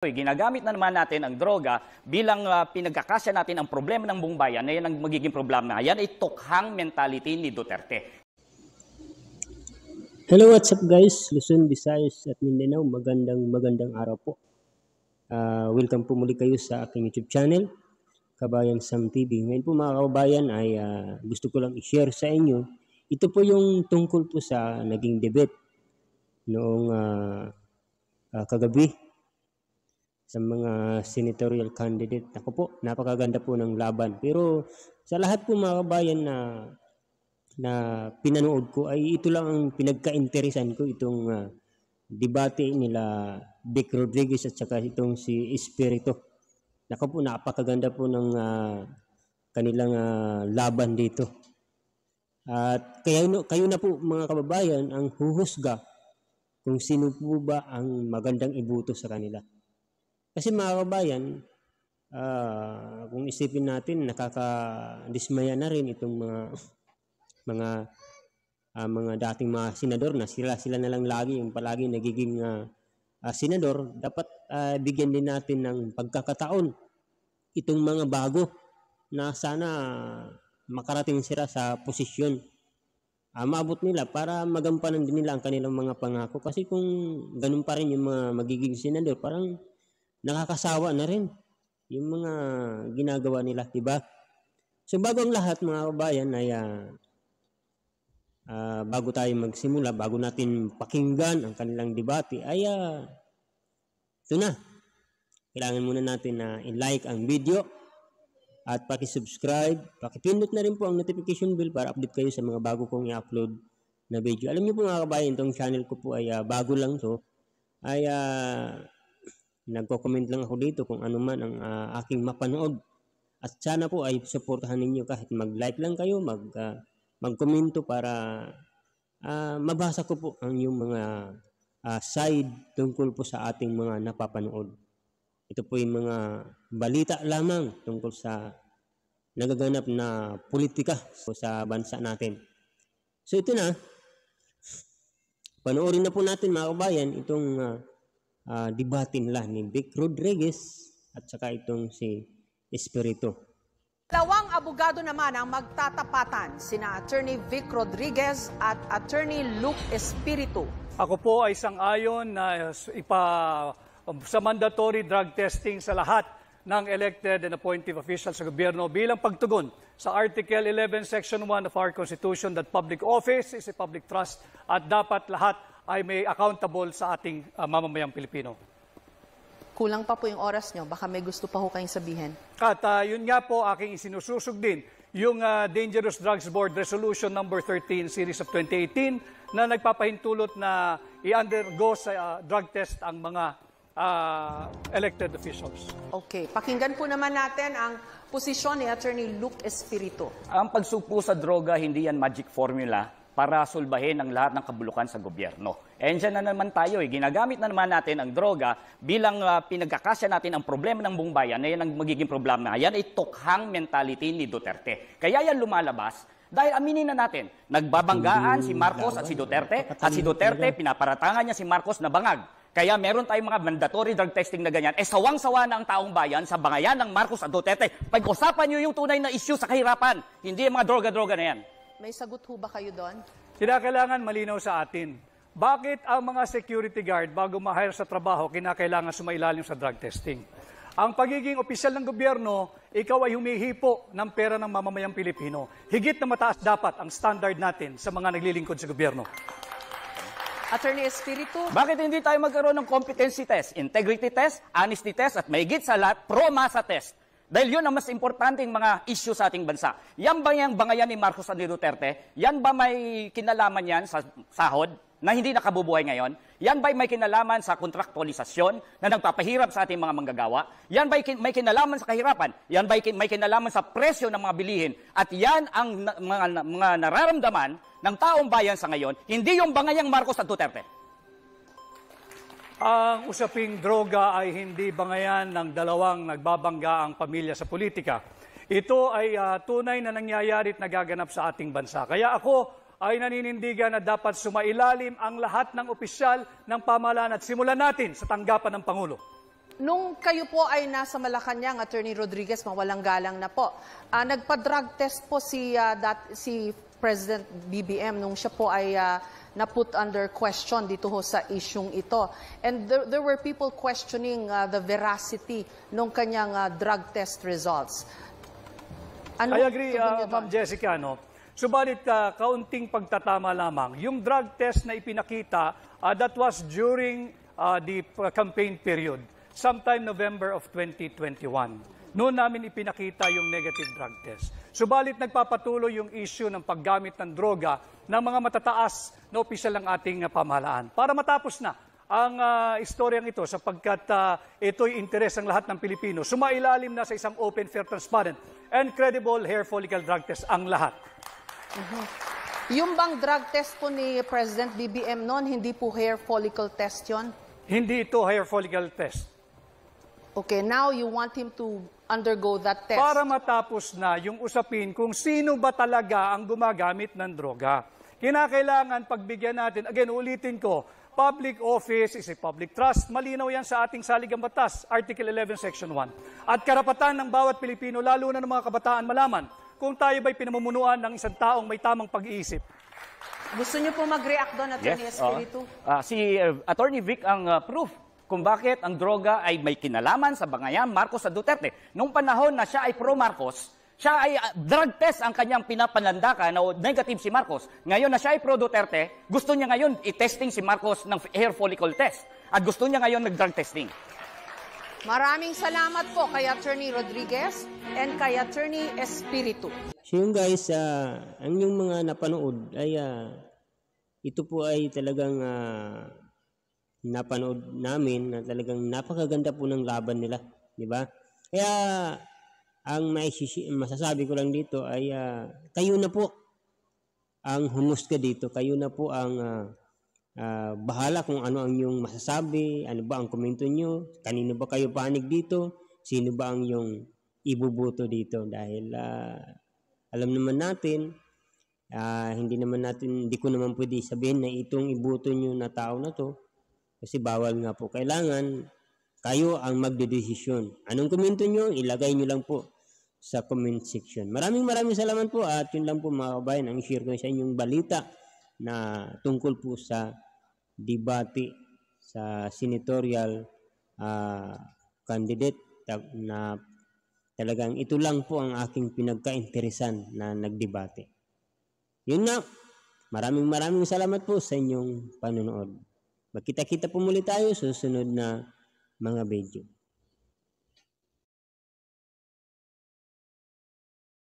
Ginagamit na naman natin ang droga bilang pinagkakasya natin ang problema ng buong bayan na yan ang magiging problema. Yan ay tukhang mentality ni Duterte. Hello, what's up guys? Luzon, Visayas at Mindanao. Magandang araw po. Welcome po muli kayo sa aking YouTube channel, Kabayan Sam TV. Ngayon po mga kababayan ay gusto ko lang i-share sa inyo. Ito po yung tungkol po sa naging debate noong kagabi sa mga senatorial candidate. Ako po, napakaganda po ng laban. Pero sa lahat po mga kabayan na pinanood ko ay ito lang ang pinagka-interesan ko, itong debate nila Vic Rodriguez at saka itong si Espiritu. Ako po, napakaganda po ng kanilang laban dito. At kayo na po mga kababayan ang huhusga kung sino po ba ang magandang iboto sa kanila. Kasi mga kabayan, kung isipin natin, nakakadismaya na rin itong mga dating mga senador na sila na lang lagi yung palagi nagiging senador. Dapat bigyan din natin ng pagkakataon itong mga bago na sana makarating sila sa posisyon. Maabot nila para magampanan din nila ang kanilang mga pangako. Kasi kung ganun pa rin yung mga magiging senador, parang nakakasawa na rin yung mga ginagawa nila, diba? So bago ang lahat mga kabayan ay bago tayo magsimula, bago natin pakinggan ang kanilang debate ay ito na. Kailangan muna natin na i-like ang video at paki-subscribe, paki-pindot na rin po ang notification bell para update kayo sa mga bago kong i-upload na video. Alam niyo po mga kabayan, itong channel ko po ay bago lang to. Ay nagko-comment lang ako dito kung ano man ang aking mapanood. At sana po ay suportahan ninyo kahit mag-like lang kayo, mag-komento para mabasa ko po ang yung mga side tungkol po sa ating mga napapanood. Ito po yung mga balita lamang tungkol sa nagaganap na politika sa bansa natin. So ito na, panoorin na po natin mga kabayan itong debate nila ni Vic Rodriguez at saka itong si Espiritu. Dalawang abogado naman ang magtatapatan, sina Attorney Vic Rodriguez at Attorney Luke Espiritu. Ako po ay sang-ayon na sa mandatory drug testing sa lahat ng elected and appointive officials sa gobyerno bilang pagtugon sa Article 11, Section 1 of our Constitution that public office is a public trust at dapat lahat ay may accountable sa ating mamamayang Pilipino. Kulang pa po yung oras nyo, baka may gusto pa ho kayong sabihin. At yun nga po aking isinususog din yung Dangerous Drugs Board Resolution number 13 series of 2018 na nagpapahintulot na i-undergo sa drug test ang mga elected officials. Okay, pakinggan po naman natin ang posisyon ni Attorney Luke Espiritu. Ang pagsugpo sa droga, hindi yan magic formula para sulbahin ang lahat ng kabulukan sa gobyerno. And dyan na naman tayo. Ginagamit na naman natin ang droga bilang pinagkakasya natin ang problema ng buong bayan na yan ang magiging problema. Yan ay tukhang mentality ni Duterte. Kaya yan lumalabas dahil aminin na natin, nagbabanggaan si Marcos at si Duterte, at si Duterte pinaparatangan niya si Marcos na bangag. Kaya meron tayong mga mandatory drug testing na ganyan. Sawang-sawa na ang taong bayan sa bangayan ng Marcos at Duterte. Pag-usapan niyo yung tunay na issue sa kahirapan, hindi yung mga droga-droga na yan. May sagot ho ba kayo doon? Kinakailangan malinaw sa atin. Bakit ang mga security guard bago ma-hire sa trabaho kinakailangan sumailalim sa drug testing? Ang pagiging opisyal ng gobyerno, ikaw ay humihipo ng pera ng mamamayang Pilipino. Higit na mataas dapat ang standard natin sa mga naglilingkod sa gobyerno. Attorney Espiritu. Bakit hindi tayo magkaroon ng competency test, integrity test, honesty test, at mahigit sa lahat, pro-masa test? Dahil yun ang mas importanteng mga issue sa ating bansa. Yan ba yung bangayan ni Marcos at ni Duterte? Yan ba may kinalaman yan sa sahod na hindi nakabubuhay ngayon? Yan ba may kinalaman sa kontraktualisasyon na nagpapahirap sa ating mga manggagawa? Yan ba may kinalaman sa kahirapan? Yan ba may kinalaman sa presyo ng mga bilihin? At yan ang mga nararamdaman ng taong bayan sa ngayon, hindi yung bangayang Marcos at Duterte. Ang usaping droga ay hindi bangayan ng dalawang nagbabangga ang pamilya sa politika. Ito ay tunay na nangyayari at nagaganap sa ating bansa. Kaya ako ay naninindigan na dapat sumailalim ang lahat ng opisyal ng pamahalaan at simulan natin sa tanggapan ng Pangulo. Nung kayo po ay nasa Malacanang, Attorney Rodriguez, mawalang galang na po, nagpa-drug test po si President BBM nung siya po ay na-put under question dito ho sa isyung ito. And there were people questioning the veracity nung kanyang drug test results. Ano I agree, tugon niyo Ma'am doon? Jessica, no? Subalit, kaunting pagtatama lamang. Yung drug test na ipinakita, that was during the campaign period, sometime November of 2021. Noon namin ipinakita yung negative drug test. Subalit, nagpapatuloy yung issue ng paggamit ng droga ng mga matataas na opisyal ng ating pamahalaan. Para matapos na ang istoryang ito sapagkat ito'y interes ng lahat ng Pilipino. Sumailalim na sa isang open, fair, transparent, and credible hair follicle drug test ang lahat. Yung bang drug test po ni President BBM noon, hindi po hair follicle test yon? Hindi ito hair follicle test. Okay, now you want him to undergo that test. Para matapos na yung usapin kung sino ba talaga ang gumagamit ng droga. Kinakailangan pagbigyan natin, again, ulitin ko, public office is a public trust. Malinaw yan sa ating saligang batas, Article 11, Section 1. At karapatan ng bawat Pilipino, lalo na ng mga kabataan, malaman kung tayo ba'y pinamumunuan ng isang taong may tamang pag-iisip. Gusto niyo po mag-react doon, Attorney Espiritu? Si Attorney Vic ang proof kung bakit ang droga ay may kinalaman sa Bangayan, Marcos at Duterte. Noong panahon na siya ay pro-Marcos, siya ay drug test ang kanyang pinapanlandakan na negative si Marcos. Ngayon na siya ay pro-Duterte, gusto niya ngayon i-testing si Marcos ng hair follicle test. At gusto niya ngayon nag-drug testing. Maraming salamat po kay Attorney Rodriguez and kay Attorney Espiritu. So yung guys, ang yung mga napanood ay ito po ay talagang napanood namin na talagang napakaganda po ng laban nila, di ba? Kaya ang masasabi ko lang dito ay kayo na po ang humusga dito, kayo na po ang bahala kung ano ang yung masasabi, ano ba ang komento nyo, kanino ba kayo panig dito, sino ba ang yung ibubuto dito dahil alam naman natin, hindi ko naman pwede sabihin na itong ibuto nyo na tao na to kasi bawal nga po. Kailangan kayo ang magdedesisyon. Anong komento nyo, ilagay nyo lang po sa comment section. Maraming salamat po at yun lang po mga kabayan ang share ko sa inyong balita na tungkol po sa debate sa senatorial candidate na talagang ito lang po ang aking pinagka-interesan na nagdebate. Yun na. Maraming salamat po sa inyong panonood. Magkita-kita po muli tayo sa susunod na mga video.